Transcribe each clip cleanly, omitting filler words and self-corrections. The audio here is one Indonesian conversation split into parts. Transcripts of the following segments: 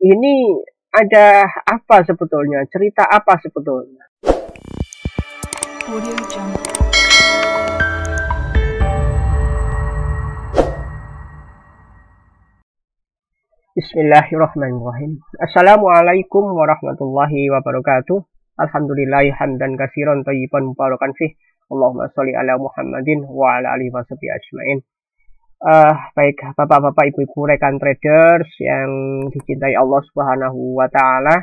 Ini ada apa sebetulnya? Cerita apa sebetulnya? Audio Jungle. Bismillahirrahmanirrahim. Assalamualaikum warahmatullahi wabarakatuh. Alhamdulillahi hamdan katsiran thayyiban mubarakan fih. Allahumma sholli ala Muhammadin wa ala alihi washabihi ajmain. Baik Bapak-bapak, Ibu-ibu, rekan traders yang dicintai Allah Subhanahu wa taala.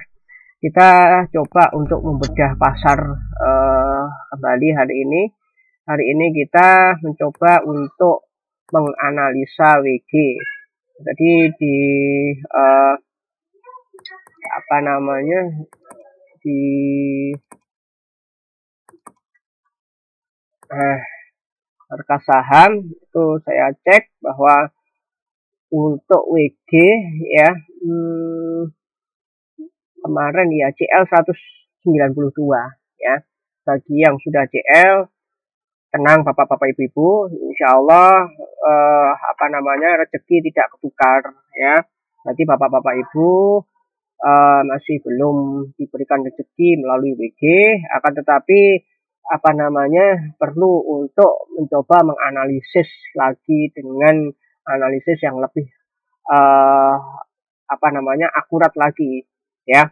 Kita coba untuk membedah pasar kembali hari ini. Hari ini kita mencoba untuk menganalisa WG. Jadi di di harga saham itu saya cek bahwa untuk WG ya kemarin ya CL 192 ya. Bagi yang sudah CL, tenang Bapak-bapak Ibu-ibu, insya Allah rezeki tidak ketukar ya. Nanti Bapak-bapak Ibu masih belum diberikan rezeki melalui WG, akan tetapi perlu untuk mencoba menganalisis lagi dengan analisis yang lebih akurat lagi ya.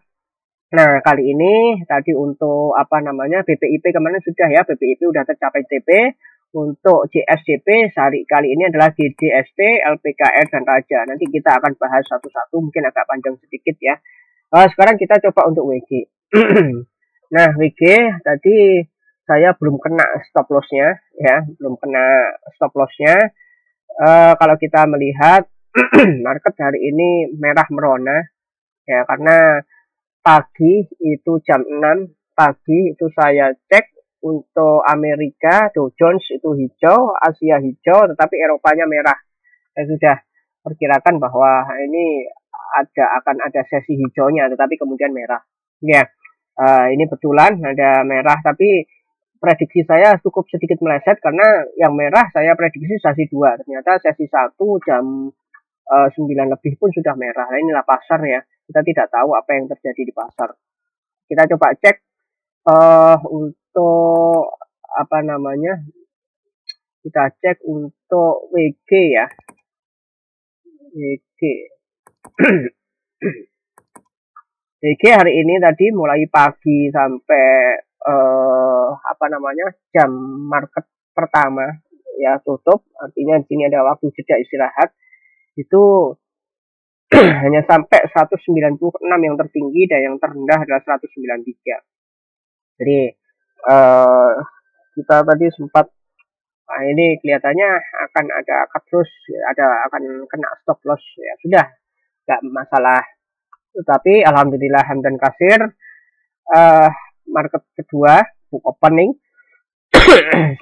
Nah, kali ini tadi untuk BPIP kemarin sudah ya, BPIP sudah tercapai TP. Untuk JSJP kali ini adalah GDST, LPKR, dan Raja. Nanti kita akan bahas satu-satu, mungkin agak panjang sedikit ya. Sekarang kita coba untuk WG. Nah, WG tadi saya belum kena stop lossnya ya, belum kena stop lossnya. Kalau kita melihat market hari ini merah merona ya, karena pagi itu jam 6 pagi itu saya cek untuk Amerika Dow Jones itu hijau, Asia hijau, tetapi Eropanya merah. Saya sudah perkirakan bahwa ini akan ada sesi hijaunya, tetapi kemudian merah. Ya, ini betulan ada merah, tapi prediksi saya cukup sedikit meleset karena yang merah saya prediksi sesi 2. Ternyata sesi 1 jam 9 lebih pun sudah merah. Nah, inilah pasar ya. Kita tidak tahu apa yang terjadi di pasar. Kita coba cek untuk kita cek untuk WG ya. WG. WG hari ini tadi mulai pagi sampai jam market pertama ya tutup, artinya di sini ada waktu jeda istirahat itu hanya sampai 196 yang tertinggi dan yang terendah adalah 193. Jadi kita tadi sempat ini kelihatannya akan ada cut loss, akan kena stop loss ya, sudah nggak masalah. Tetapi alhamdulillah hamdan kasir market kedua book opening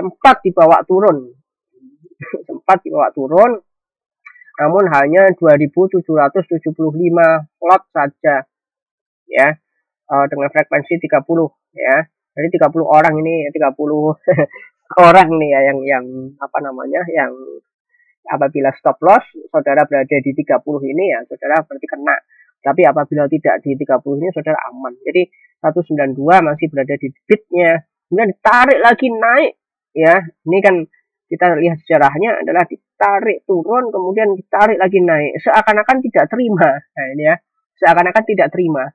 sempat dibawa turun namun hanya 2.775 lot saja ya, dengan frekuensi 30 ya. Jadi 30 orang ini 30 orang nih ya yang apabila stop loss saudara berada di 30 ini ya saudara berarti kena. Tapi apabila tidak di 30 ini saudara aman. Jadi 192 masih berada di bidnya. Kemudian ditarik lagi naik ya. Ini kan kita lihat sejarahnya adalah ditarik turun kemudian ditarik lagi naik. Seakan-akan tidak terima. Nah, ini ya. Seakan-akan tidak terima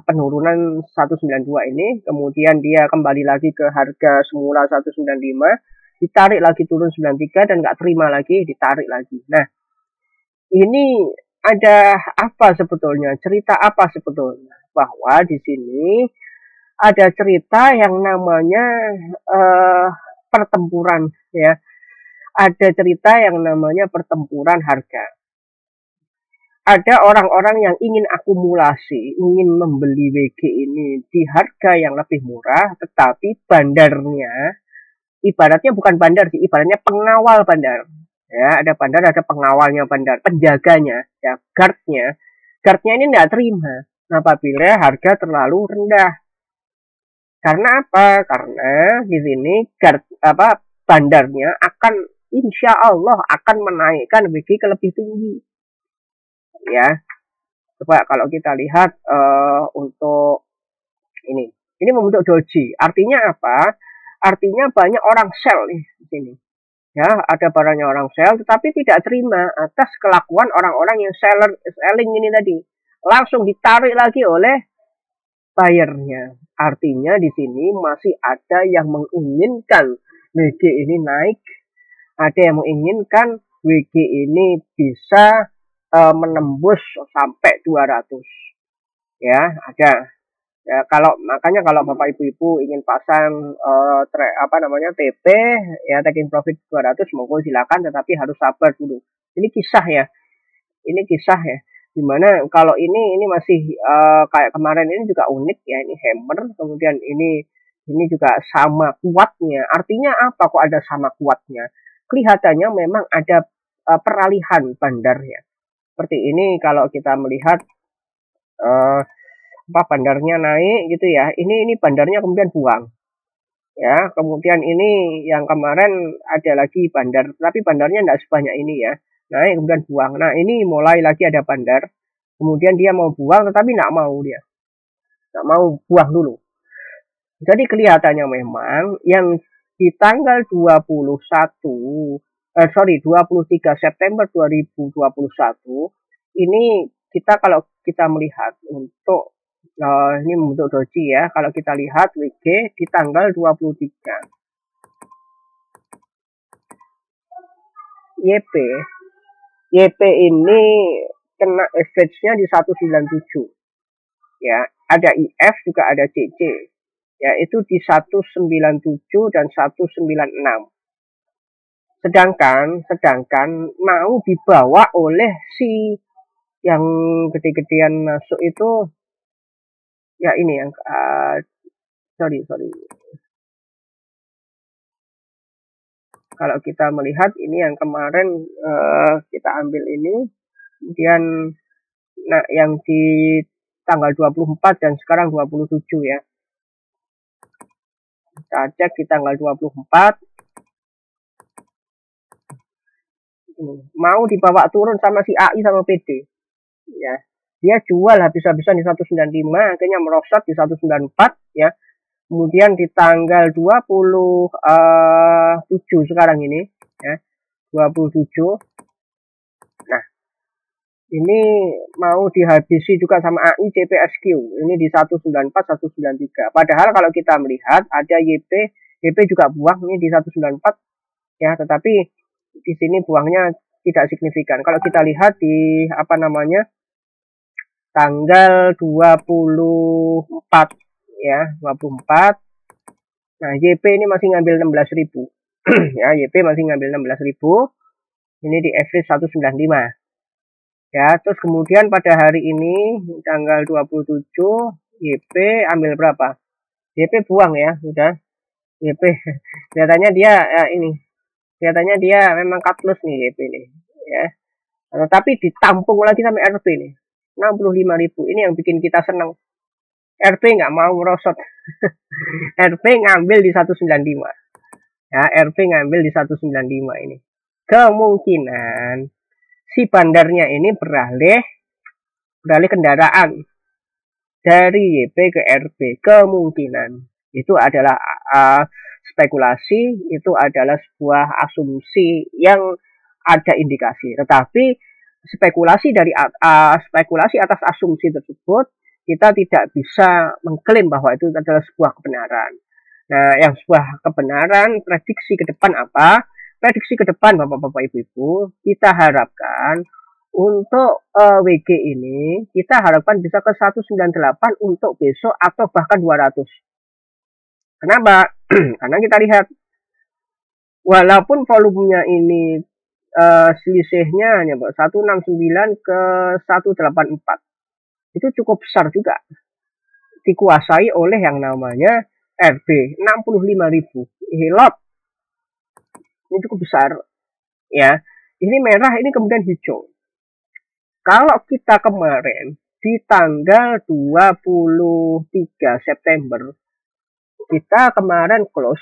penurunan 192 ini. Kemudian dia kembali lagi ke harga semula 195. Ditarik lagi turun 93 dan nggak terima lagi, ditarik lagi. Nah, ini ada apa sebetulnya? Cerita apa sebetulnya? Bahwa di sini ada cerita yang namanya pertempuran ya. Ada cerita yang namanya pertempuran harga. Ada orang-orang yang ingin akumulasi, ingin membeli WG ini di harga yang lebih murah, tetapi bandarnya ibaratnya bukan bandar sih, ibaratnya pengawal bandar. Ya, ada bandar, ada pengawalnya bandar, penjaganya, ya, guardnya. Guardnya ini tidak terima apabila harga terlalu rendah. Karena apa? Karena di sini bandarnya akan insya Allah akan menaikkan WG ke lebih tinggi. Ya, Coba kalau kita lihat untuk ini membentuk doji. Artinya apa? Artinya banyak orang sell nih di sini. Ya, ada barangnya orang sell, tetapi tidak terima atas kelakuan orang-orang yang selling ini tadi. Langsung ditarik lagi oleh buyernya. Artinya di sini masih ada yang menginginkan WG ini naik, ada yang menginginkan WG ini bisa menembus sampai 200. Ya, ada. Ya, makanya kalau Bapak Ibu ingin pasang TP ya taking profit 200 monggo silakan, tetapi harus sabar dulu. Ini kisah ya. Ini kisah ya. Dimana kalau ini masih kayak kemarin ini juga unik ya, ini hammer, kemudian ini juga sama kuatnya. Artinya apa kok ada sama kuatnya? Kelihatannya memang ada peralihan bandar ya. Seperti ini kalau kita melihat bandarnya naik gitu ya. Ini bandarnya kemudian buang. Ya, kemudian ini yang kemarin ada lagi bandar, tapi bandarnya tidak sebanyak ini ya. Naik kemudian buang. Nah, ini mulai lagi ada bandar. Kemudian dia mau buang tetapi tidak mau dia. Tidak mau buang dulu. Jadi kelihatannya memang yang di tanggal 23 September 2021 ini kalau kita melihat untuk ini membentuk doji ya. Kalau kita lihat WG di tanggal 23 YP ini kena average-nya di 197 ya. Ada IF juga ada CC ya, itu di 197 dan 196. Sedangkan mau dibawa oleh si yang gede-gedean masuk itu ya, ini yang sorry. Kalau kita melihat ini yang kemarin kita ambil ini, kemudian yang di tanggal 24 dan sekarang 27 ya. Kita cek di tanggal 24. Mau dibawa turun sama si AI sama PD. Ya. Dia jual habis-habisan di 195, akhirnya merosot di 194 ya. Kemudian di tanggal 27 sekarang ini ya. 27. Nah, ini mau dihabisi juga sama AI CPSQ. Ini di 194 193. Padahal kalau kita melihat ada YP juga buang ini di 194 ya, tetapi di sini buangnya tidak signifikan. Kalau kita lihat di tanggal 24 ya, 24. Nah, YP ini masih ngambil 16.000. Ya, YP masih ngambil 16.000. Ini di average 195. Ya, terus kemudian pada hari ini tanggal 27 YP ambil berapa? YP buang ya, sudah. YP kelihatannya dia kelihatannya dia memang cut loss nih YP ini ya. Tapi ditampung lagi sama RP nih. 65.000. Ini yang bikin kita senang. RP nggak mau merosot. RP ngambil di 195. Ya, RP ngambil di 195 ini. Kemungkinan si bandarnya ini beralih kendaraan dari YP ke RP. Kemungkinan itu adalah spekulasi, itu adalah sebuah asumsi yang ada indikasi. Tetapi spekulasi atas asumsi tersebut kita tidak bisa mengklaim bahwa itu adalah sebuah kebenaran. Nah, yang sebuah kebenaran, prediksi ke depan apa? Prediksi ke depan Bapak-bapak Ibu-ibu, kita harapkan untuk WG ini kita harapkan bisa ke 198 untuk besok atau bahkan 200. Kenapa? Karena kita lihat walaupun volumenya ini selisihnya hanya 169 ke 184. Itu cukup besar juga. Dikuasai oleh yang namanya RB 65.000. Lot. Ini cukup besar. Ya. Ini merah, ini kemudian hijau. Kalau kita kemarin di tanggal 23 September kita kemarin close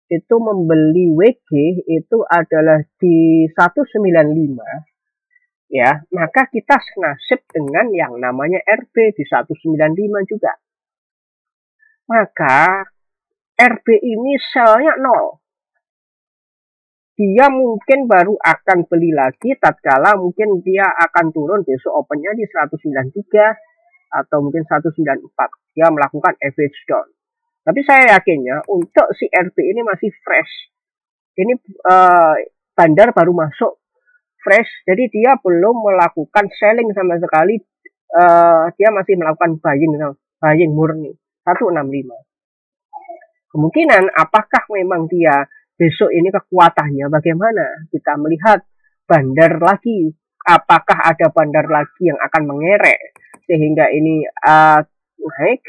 itu membeli WG itu adalah di 195 ya, maka kita senasib dengan yang namanya RB di 195 juga. Maka RB ini selnya 0. Dia mungkin baru akan beli lagi tatkala mungkin dia akan turun besok opennya di 193 atau mungkin 194. Dia melakukan average down. Tapi saya yakinnya untuk si RB ini masih fresh. Ini bandar baru masuk fresh, jadi dia belum melakukan selling sama sekali. Dia masih melakukan buying murni 165. Kemungkinan apakah memang dia besok ini kekuatannya bagaimana? Kita melihat bandar lagi. Apakah ada bandar lagi yang akan mengerek sehingga ini naik?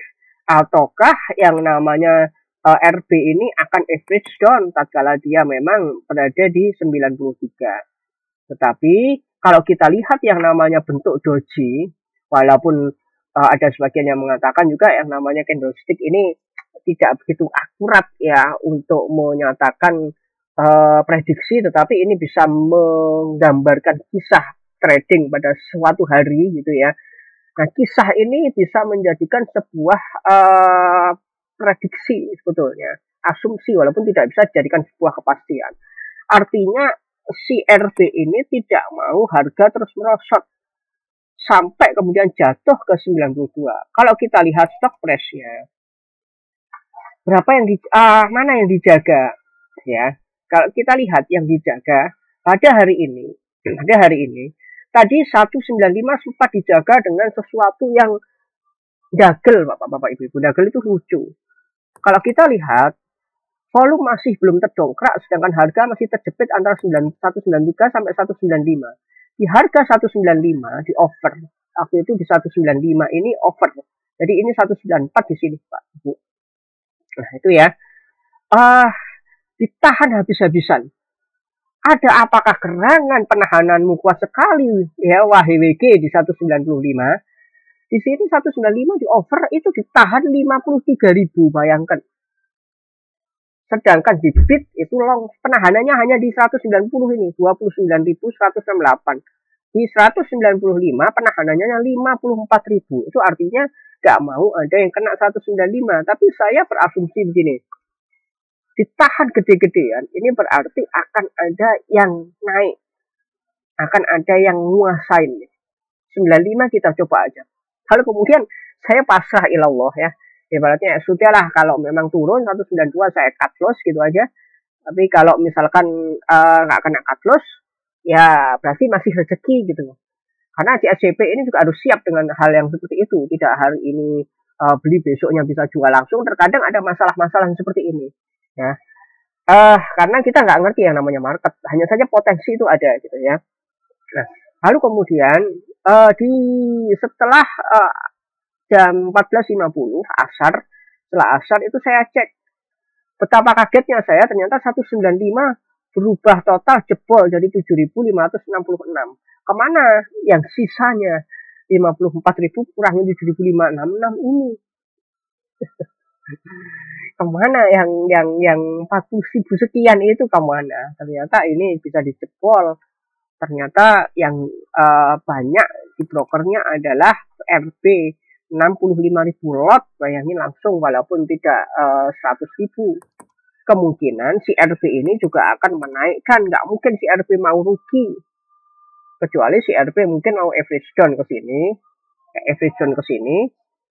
Ataukah yang namanya RB ini akan average down tatkala dia memang berada di 93. Tetapi kalau kita lihat yang namanya bentuk doji, walaupun ada sebagian yang mengatakan juga yang namanya candlestick ini tidak begitu akurat ya untuk menyatakan prediksi, tetapi ini bisa menggambarkan kisah trading pada suatu hari gitu ya. Nah, kisah ini bisa menjadikan sebuah prediksi sebetulnya, asumsi walaupun tidak bisa dijadikan sebuah kepastian. Artinya si RB ini tidak mau harga terus merosot sampai kemudian jatuh ke 92. Kalau kita lihat stock price-nya, berapa yang mana yang dijaga ya? Kalau kita lihat yang dijaga pada hari ini, tadi 195 sempat dijaga dengan sesuatu yang dagel, Bapak-bapak Ibu. Dagel itu lucu. Kalau kita lihat volume masih belum terdongkrak, sedangkan harga masih terjepit antara 193 sampai 195. Di harga 195 di over, waktu itu di 195 ini over. Jadi ini 194 di sini, Pak Ibu. Nah, itu ya. Ditahan habis-habisan. Ada apakah gerangan penahananmu kuat sekali ya WHWG di 195? Di sini 195 di over itu ditahan 53.000, bayangkan. Sedangkan di bid itu long penahanannya hanya di 190 ini, 29.168. Di 195 penahanannya 54.000. Itu artinya nggak mau ada yang kena 195. Tapi saya berasumsi begini. Ditahan gede-gedean, ini berarti akan ada yang naik. Akan ada yang nguasain. 95 kita coba aja. Kalau kemudian saya pasrah ilallah ya. Ibaratnya ya sudahlah, kalau memang turun 192 saya cut loss gitu aja. Tapi kalau misalkan nggak kena cut loss, ya berarti masih rezeki gitu. Karena CSJP ini juga harus siap dengan hal yang seperti itu. Tidak hari ini beli besoknya bisa jual langsung. Terkadang ada masalah-masalah seperti ini. Ya, karena kita nggak ngerti yang namanya market, hanya saja potensi itu ada gitu ya. Nah, lalu kemudian setelah jam 14.50 asar, setelah asar itu saya cek, betapa kagetnya saya, ternyata 195 berubah total jebol jadi 7.566. Kemana yang sisanya 54.000 kurangnya 7.566 ini? Kemana yang 40.000 sekian itu kemana? Ternyata ini bisa dijebol. Ternyata yang banyak di brokernya adalah RB 65.000 lot, bayangin langsung walaupun tidak 100.000. Kemungkinan si RB ini juga akan menaikkan, nggak mungkin si RB mau rugi. Kecuali si RB mungkin mau average down ke sini,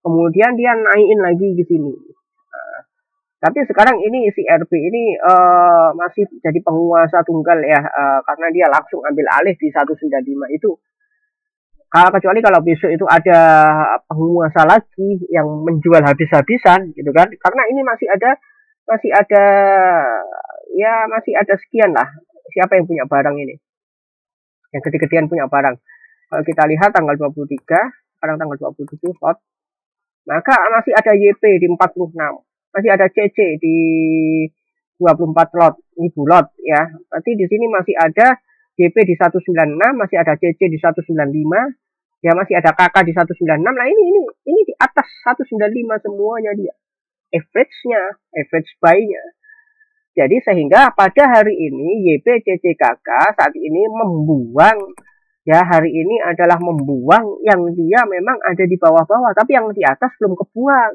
kemudian dia naikin lagi di sini. Tapi sekarang ini si RB ini masih jadi penguasa tunggal ya, karena dia langsung ambil alih di 195 itu. Kecuali kalau besok itu ada penguasa lagi yang menjual habis-habisan gitu kan, karena ini masih ada sekian lah siapa yang punya barang ini, yang gede-gedean punya barang. Kalau kita lihat tanggal 23, sekarang tanggal 27 lot, maka masih ada YP di 46, masih ada CC di 24 lot, ini bulot ya. Berarti di sini masih ada YP di 196, masih ada CC di 195, ya masih ada KK di 196. Nah ini di atas 195 semuanya dia. Average-nya, average buy-nya. Jadi sehingga pada hari ini YP CC KK saat ini membuang Ya, hari ini adalah membuang yang dia memang ada di bawah-bawah, tapi yang di atas belum kebuang.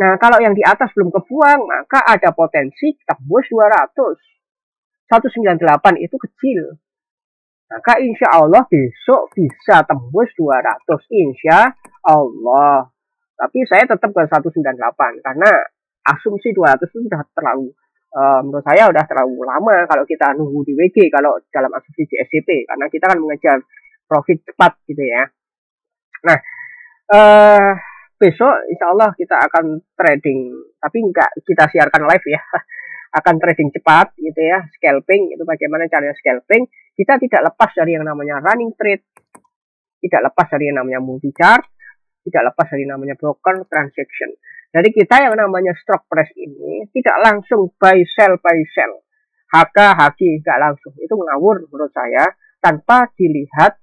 Nah, kalau yang di atas belum kebuang, maka ada potensi tembus 200. 198 itu kecil. Maka insya Allah besok bisa tembus 200. Insya Allah. Tapi saya tetap ke 198 karena asumsi 200 itu sudah terlalu menurut saya sudah terlalu lama kalau kita nunggu di WG kalau dalam asumsi JSCP karena kita kan mengejar profit cepat gitu ya. Nah, besok insya Allah kita akan trading, tapi enggak kita siarkan live ya. Akan trading cepat gitu ya, scalping itu bagaimana caranya scalping. Kita tidak lepas dari yang namanya running trade, tidak lepas dari yang namanya multi chart, tidak lepas dari namanya broker transaction. Jadi kita yang namanya stock price ini tidak langsung buy sell, HK, HQ enggak langsung, itu ngawur menurut saya tanpa dilihat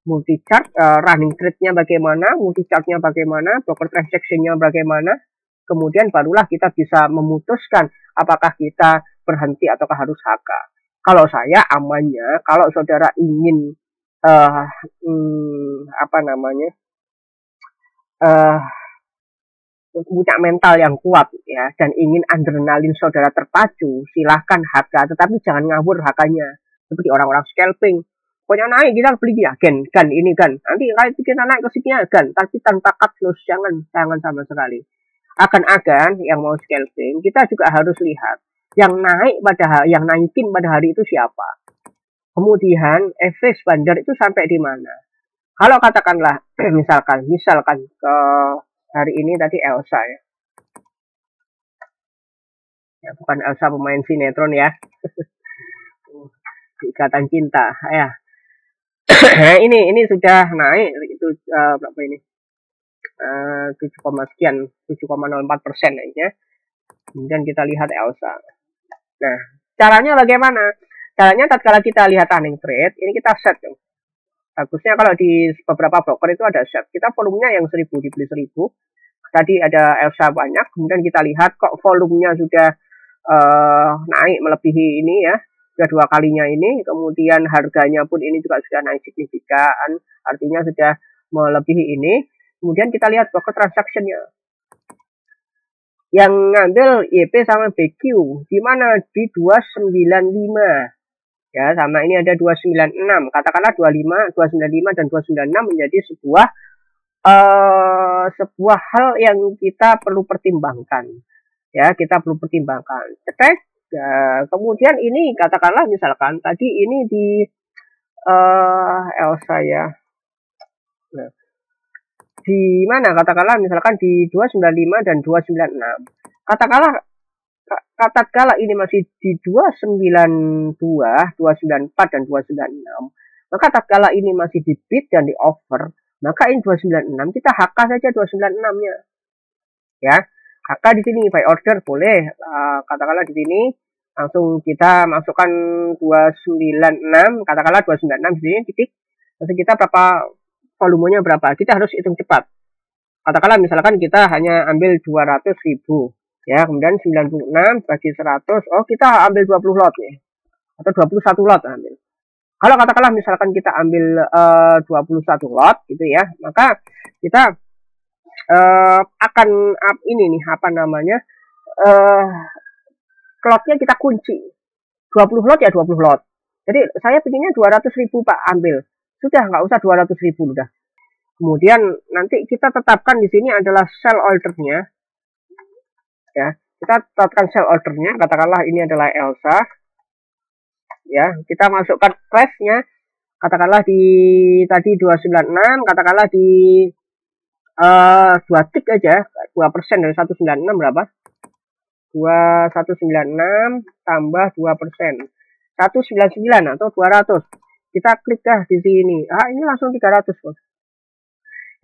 multi chart, running trade-nya bagaimana, multi chart-nya bagaimana, broker transaction-nya bagaimana. Kemudian barulah kita bisa memutuskan apakah kita berhenti ataukah harus HK. Kalau saya amannya, kalau saudara ingin punya mental yang kuat ya dan ingin adrenalin saudara terpacu, silahkan HK, tetapi jangan ngawur HK-nya seperti orang-orang scalping. Pokoknya naik kita beli ya gan ini gan. Nanti kita naik ke sini ya gan, tapi tanpa cut loss, jangan sama sekali. Akan-akan yang mau scalping kita juga harus lihat yang naikin pada hari itu siapa. Kemudian average bandar itu sampai di mana. Kalau katakanlah misalkan ke hari ini tadi Elsa ya, bukan Elsa pemain sinetron ya. Ikatan Cinta ya. ini sudah naik itu berapa ini? 7,04% ya. Kemudian kita lihat Elsa. Nah, caranya bagaimana? Caranya tatkala kita lihat running trade, ini kita set. Bagusnya kalau di beberapa broker itu ada set. Kita volumenya yang 1000 dibeli 1000. Tadi ada Elsa banyak, kemudian kita lihat kok volumenya sudah naik melebihi ini ya. Sudah 2 kalinya ini, kemudian harganya pun ini juga sudah naik signifikan, artinya sudah melebihi ini. Kemudian kita lihat broker transaction-nya. Yang ngambil YP sama BQ di mana di 295. Ya, sama ini ada 296. Katakanlah 295 dan 296 menjadi sebuah hal yang kita perlu pertimbangkan. Ya, kita perlu pertimbangkan. Cetek. Kemudian ini katakanlah misalkan tadi ini di Elsa ya. Nah, di mana katakanlah misalkan di 295 dan 296. Katakanlah ini masih di 292, 294 dan 296. Maka tatkala ini masih di bid dan di offer, maka ini 296 kita HK saja 296-nya. Ya. HK di sini buy order boleh. Katakanlah di sini langsung kita masukkan 296, katakanlah 296 di sini titik. Terus kita berapa volumenya berapa? Kita harus hitung cepat. Katakanlah misalkan kita hanya ambil 200.000 ya, kemudian 96 bagi 100, oh kita ambil 20 lot nih. Atau 21 lot ambil. Kalau katakanlah misalkan kita ambil 21 lot gitu ya, maka kita akan ini nih apa namanya? Lotnya kita kunci. 20 lot ya 20 lot. Jadi saya pinginnya 200.000 Pak ambil. Sudah nggak usah 200.000 udah. Kemudian nanti kita tetapkan di sini adalah sell ordernya. Ya, kita tetapkan sell ordernya. Katakanlah ini adalah Elsa. Ya, kita masukkan price-nya. Katakanlah di tadi 296, katakanlah di 2 tick aja, 2% dari 196 berapa? 2196 tambah 2%. 199 atau 200. Kita klik dah di sini. Ini langsung 300, Bos.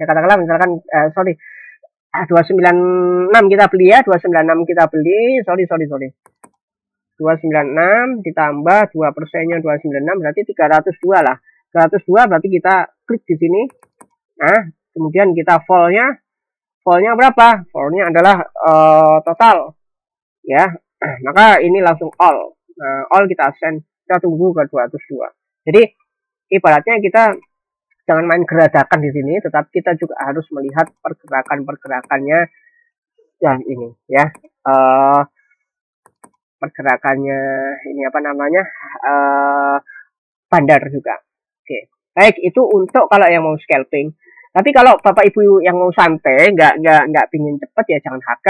Ya katakanlah misalkan 296 kita beli ya, 296 kita beli, sorry. 296 ditambah 2%-nya 296 berarti 302 lah. 302 berarti kita klik di sini. Nah, kemudian kita fall-nya berapa? Fall-nya adalah total. Ya. Maka ini langsung all. Nah, all kita send, kita tunggu ke 202. Jadi ibaratnya kita jangan main geradakan di sini, tetapi kita juga harus melihat pergerakannya yang ini ya. Pergerakannya ini apa namanya? Bandar juga. Oke. Baik, itu untuk kalau yang mau scalping. Tapi kalau Bapak Ibu yang mau santai, nggak pingin cepet ya jangan HK.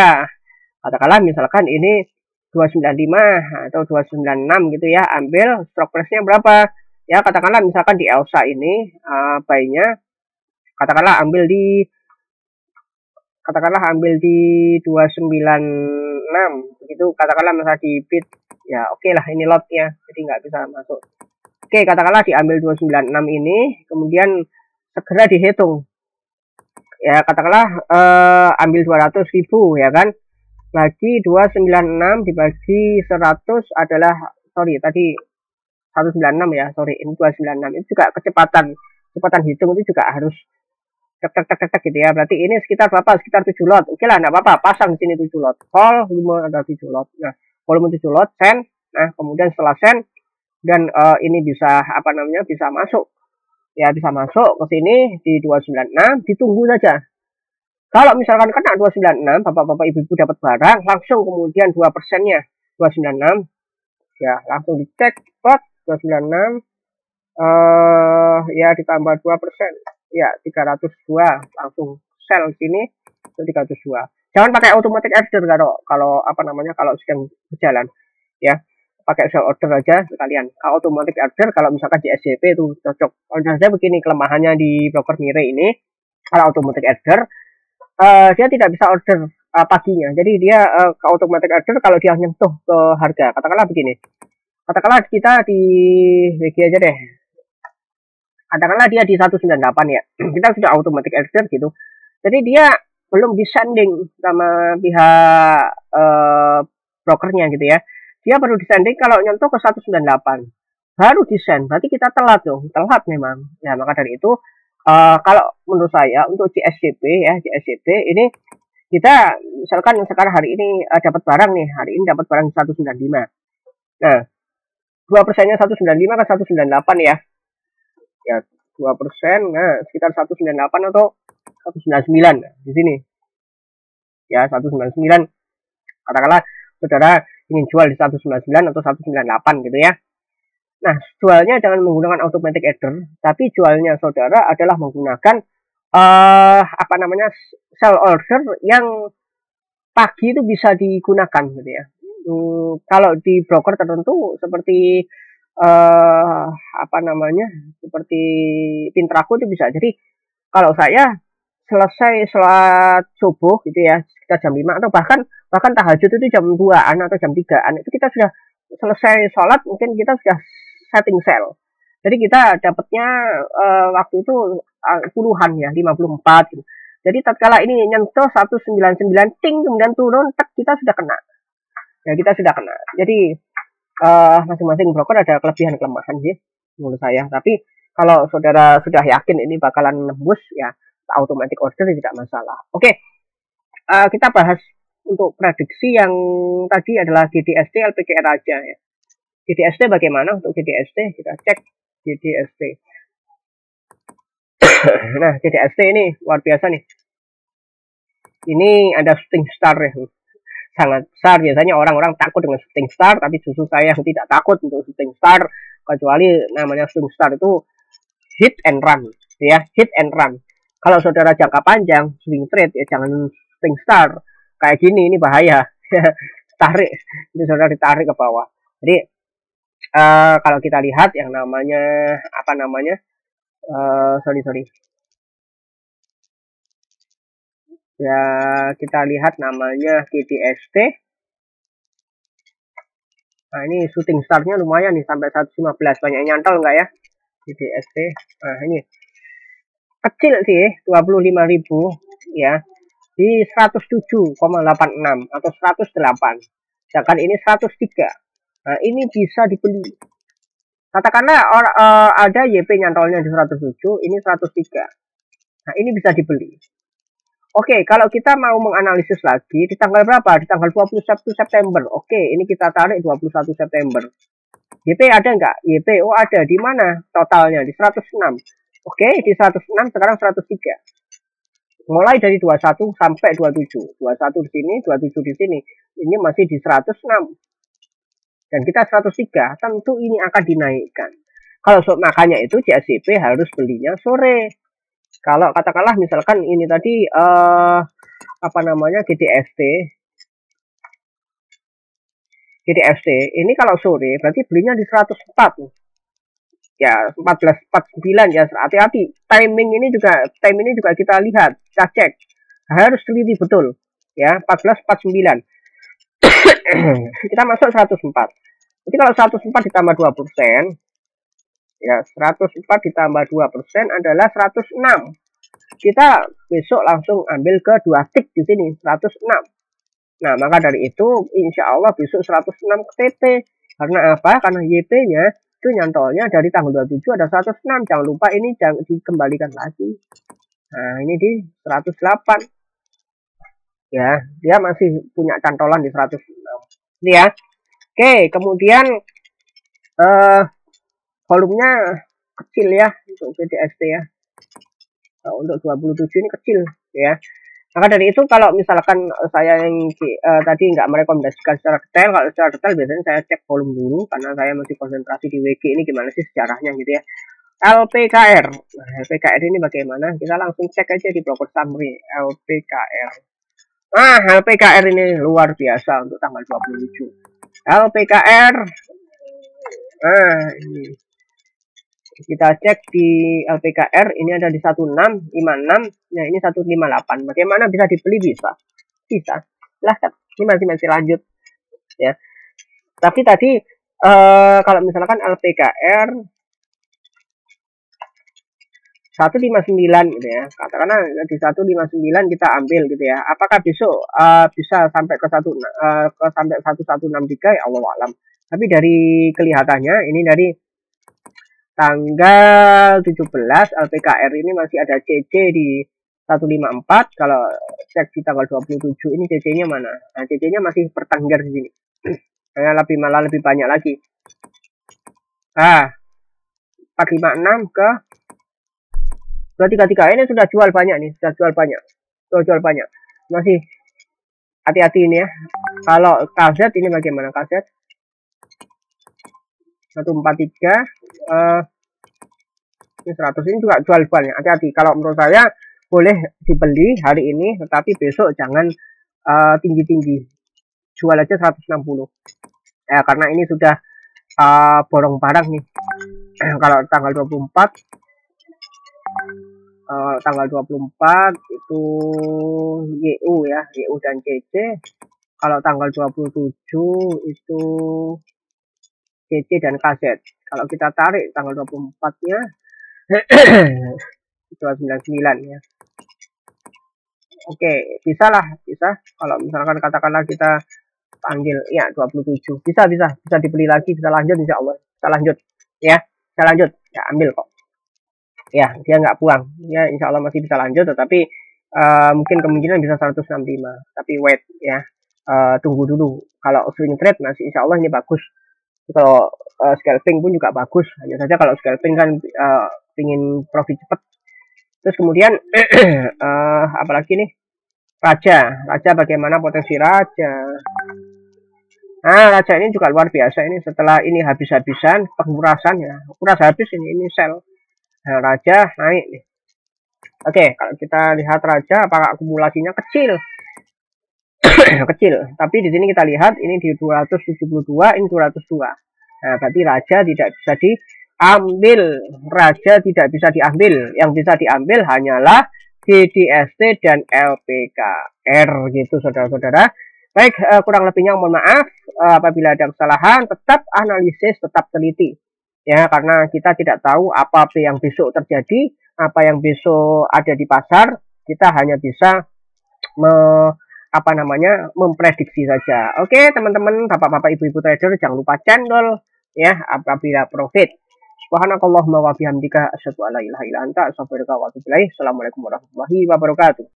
Katakanlah misalkan ini 295 atau 296 gitu ya, ambil stroke price-nya berapa? Ya, katakanlah misalkan di Elsa ini buy-nya katakanlah ambil di 296 begitu, katakanlah misalnya di bid ya, oke lah ini lot-nya, jadi nggak bisa masuk. Oke, katakanlah diambil 296 ini, kemudian segera dihitung. Ya, katakanlah ambil 200.000 ya kan. Lagi 296 dibagi 100 adalah, sorry tadi 196 ya, sorry ini 296. Itu juga kecepatan hitung itu juga harus tek gitu ya. Berarti ini sekitar berapa? Sekitar 7 lot. Oke lah, enggak apa-apa, pasang di sini 7 lot. Call 5 ada 7 lot. Nah, volume 7 lot, send. Nah, kemudian setelah send dan ini bisa apa namanya? Bisa masuk. Ya, bisa masuk ke sini di 296, ditunggu saja. Kalau misalkan kena 296, Bapak-bapak Ibu-ibu dapat barang, langsung kemudian 2%-nya 296. Ya, langsung dicek spot 296 ya ditambah 2%. Ya, 302 langsung sell sini itu 302. Jangan pakai automatic order kalau apa namanya kalau sedang berjalan ya. Pakai sell order aja sekalian. Kalau automatic order kalau misalkan di SJP itu cocok. Kalau saya begini kelemahannya di broker Mire ini, kalau automatic order dia tidak bisa order paginya. Jadi dia ke automatic order kalau dia nyentuh ke harga. Katakanlah begini. Katakanlah kita di WG aja deh. Katakanlah dia di 198 ya. Kita sudah automatic order gitu. Jadi dia belum disending sama pihak brokernya gitu ya. Dia baru disending kalau nyentuh ke 198. Baru disend. Berarti kita telat dong. Telat memang. Ya, maka dari itu kalau menurut saya untuk GSJP ya, GSJP ini kita misalkan sekarang hari ini dapat barang nih, hari ini dapat barang 195. Nah, 2%-nya 195 ke 198 ya. Ya, 2%, nah sekitar 198 atau 199 di sini. Ya, 199. Katakanlah saudara ingin jual di 199 atau 198 gitu ya. Nah, jualnya jangan menggunakan automatic order, tapi jualnya saudara adalah menggunakan apa namanya sell order yang pagi itu bisa digunakan gitu ya. Kalau di broker tertentu seperti apa namanya seperti Pintraku itu bisa. Jadi kalau saya selesai sholat subuh gitu ya sekitar jam 5 atau bahkan tahajud itu jam 2-an atau jam 3-an itu kita sudah selesai sholat, mungkin kita sudah setting sell. Jadi kita dapatnya waktu itu puluhan ya, 54 gitu. Jadi tatkala ini nyentuh 199 ting kemudian turun tak kita sudah kena. Ya kita sudah kena. Jadi masing-masing broker ada kelebihan kelemahan sih menurut saya. Tapi kalau saudara sudah yakin ini bakalan nembus ya automatic order tidak masalah. Oke, kita bahas untuk prediksi yang tadi adalah GDST LPKR aja ya. GDST bagaimana untuk GDST? Kita cek GDST. Nah, GDST ini luar biasa nih. Ini ada shooting star ya. Sangat besar. Biasanya orang-orang takut dengan shooting star, tapi justru saya tidak takut untuk shooting star, kecuali namanya shooting star itu hit and run ya, hit and run. Kalau saudara jangka panjang swing trade ya jangan shooting star kayak gini, ini bahaya. Tarik, ini saudara ditarik ke bawah. Jadi kalau kita lihat yang namanya apa namanya sorry ya, kita lihat namanya GDST. Nah, ini shooting startnya lumayan nih sampai 115. Banyak nyantol enggak ya GDST? Nah, ini kecil sih 25.000 ya di 107,86 atau 108. Sedangkan ini 103. Nah, ini bisa dibeli. Katakanlah ada YP nyantolnya di 107, ini 103. Nah, ini bisa dibeli. Oke, kalau kita mau menganalisis lagi di tanggal berapa? Di tanggal 21 September. Oke, ini kita tarik 21 September. YP ada nggak? YP, oh ada. Di mana totalnya? Di 106. Oke, di 106, sekarang 103. Mulai dari 21 sampai 27. 21 di sini, 27 di sini. Ini masih di 106. Dan kita 103, tentu ini akan dinaikkan. Kalau makanya itu CSJP harus belinya sore. Kalau katakanlah misalkan ini tadi apa namanya GDFT ini kalau sore berarti belinya di 104. Ya 14.49 ya, hati-hati. Time ini juga kita lihat, kita cek. Harus teliti betul. Ya, 14.49. Kita masuk 104. Jadi kalau 104 ditambah 2%, ya 104 ditambah 2% adalah 106. Kita besok langsung ambil ke 2 tik di sini, 106. Nah, maka dari itu insya Allah besok 106 TP. Karena apa? Karena YP-nya itu nyantolnya dari tanggal 27 ada 106. Jangan lupa ini jangan dikembalikan lagi. Nah, ini di 108. Ya, dia masih punya cantolan di 106. Ini ya. Oke, kemudian volumenya kecil ya untuk BDST ya. Nah, untuk 27 ini kecil ya. Maka dari itu kalau misalkan saya yang tadi nggak merekomendasikan secara detail, kalau secara detail biasanya saya cek volume dulu karena saya masih konsentrasi di WG ini gimana sih sejarahnya gitu ya. LPKR. Nah, LPKR ini bagaimana? Kita langsung cek aja di broker summary LPKR. Nah, LPKR ini luar biasa untuk tanggal 27. LPKR. Nah, ini kita cek di LPKR ini ada di 1656. Nah, ini 158. Bagaimana bisa dibeli? Bisa. Silahkan. Ini masih lanjut ya. Tapi tadi kalau misalkan LPKR 159 gitu ya. Katakanlah di 159 kita ambil gitu ya. Apakah besok bisa sampai ke 1163 ya Allah alam. Tapi dari kelihatannya ini dari tanggal 17 LPKR ini masih ada CC di 154. Kalau cek di tanggal 27 ini CC-nya mana? Nah, CC-nya masih bertengger di sini. Malah lebih banyak lagi. 456 ke 233. Ini sudah jual banyak nih, jual banyak. Masih hati-hati ini ya. Kalau KZ ini bagaimana KZ? 143 ini 100 ini juga jual banyak. Hati-hati. Kalau menurut saya boleh dibeli hari ini, tetapi besok jangan tinggi-tinggi. Jual aja 160. Ya, karena ini sudah borong barang nih. Kalau tanggal 24 itu YU ya, YU dan CC. Kalau tanggal 27 itu CC dan KZ. Kalau kita tarik tanggal 24-nya 299 ya. Oke, bisa. Kalau misalkan katakanlah kita panggil ya 27. Bisa dibeli lagi, bisa lanjut insya Allah. Bisa lanjut ya. Ya, ambil kok. Ya, dia nggak buang. Ya, insya Allah masih bisa lanjut, tetapi mungkin kemungkinan bisa 165. Tapi wait ya. Tunggu dulu. Kalau swing trade masih insya Allah ini bagus. Kalau scalping pun juga bagus. Hanya saja kalau scalping kan ingin profit cepat. Terus kemudian apalagi nih? Raja bagaimana potensi Raja? Nah, Raja ini juga luar biasa ini. Setelah ini habis-habisan pengurasan ya. Kuras habis ini sell. Nah, Raja naik nih. Oke, kalau kita lihat Raja apakah akumulasinya kecil? Kecil. Tapi di sini kita lihat ini di 272, ini 202. Nah, berarti Raja tidak bisa diambil. Yang bisa diambil hanyalah GDST dan LPKR gitu saudara-saudara. Baik, kurang lebihnya mohon maaf apabila ada kesalahan. Tetap analisis, tetap teliti ya, karena kita tidak tahu apa yang besok terjadi, apa yang besok ada di pasar. Kita hanya bisa memprediksi saja. Oke teman-teman, bapak-bapak, ibu-ibu trader, jangan lupa cendol ya apabila profit. Subhanakallahumma wa bihamdika asyhadu an la ilaha illa anta astaghfiruka wa atubu ilaik. Assalamualaikum warahmatullahi wabarakatuh.